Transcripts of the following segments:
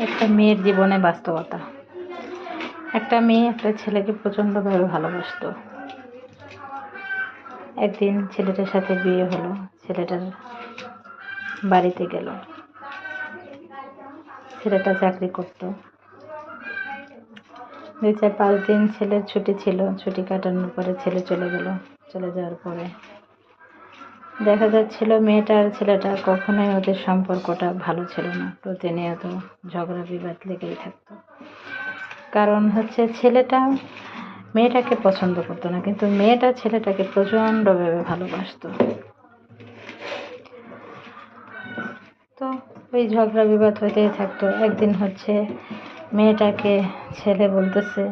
একটা মেয়ের জীবনে বাস্তবতা। একটা মেয়ে একটা ছেলেকে প্রচণ্ডভাবে ভালোবাসতো। একদিন ছেলেটার সাথে বিয়ে হলো, ছেলেটার বাড়িতে গেল। ছেলেটা চাকরি করত। 2-4-5 দিন ছেলের ছুটি ছিল। ছুটি কাটানোর পরে ছেলে চলে গেল। চলে যাওয়ার পরে দেখা যাচ্ছিল মেয়েটা আর ছেলেটা কখনোই ওদের সম্পর্কটা ভালো ছিল না। প্রতিনিয়ত ঝগড়া বিবাদ লেগেই থাকতো। কারণ হচ্ছে ছেলেটা মেয়েটাকে পছন্দ করতো না, কিন্তু মেয়েটা ছেলেটাকে প্রচণ্ডভাবে ভালোবাসতো। তো ওই ঝগড়া বিবাদ হতেই থাকতো। একদিন হচ্ছে মেয়েটাকে ছেলে বলতেছে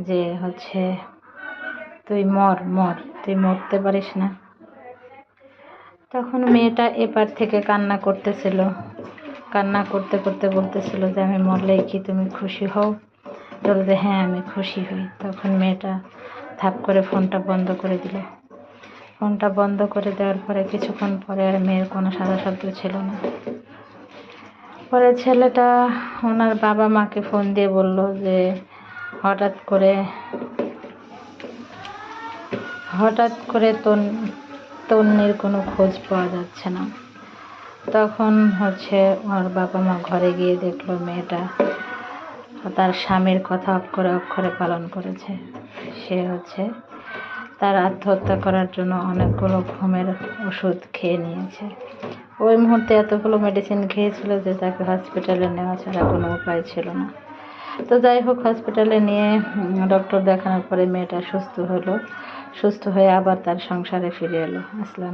যে হচ্ছে তুই মর, তুই মরতে পারিস না। তখন মেয়েটা এপার থেকে কান্না করতেছিল। কান্না করতে করতে বলতেছিল যে আমি মরলেই কি তুমি খুশি হও? বলতে হ্যাঁ আমি খুশি হই। তখন মেয়েটা থাপ করে ফোনটা বন্ধ করে দিল। ফোনটা বন্ধ করে দেওয়ার পরে কিছুক্ষণ পরে আর মেয়ের কোনো সাড়া শব্দ ছিল না। পরে ছেলেটা ওনার বাবা মাকে ফোন দিয়ে বলল যে হঠাৎ করে তন্নির কোনো খোঁজ পাওয়া যাচ্ছে না। তখন হচ্ছে ওর বাবা মা ঘরে গিয়ে দেখলো মেয়েটা তার স্বামীর কথা অক্ষরে অক্ষরে পালন করেছে। সে হচ্ছে তার আত্মহত্যা করার জন্য অনেকগুলো ঘুমের ওষুধ খেয়ে নিয়েছে। ওই মুহূর্তে এতগুলো মেডিসিন খেয়েছিল যে তাকে হসপিটালে নেওয়া ছাড়া কোনো উপায় ছিল না। তো যাই হোক, হসপিটালে নিয়ে ডক্টর দেখানোর পরে মেয়েটা সুস্থ হলো। সুস্থ হয়ে আবার তার সংসারে ফিরে এলো। আসসালাম।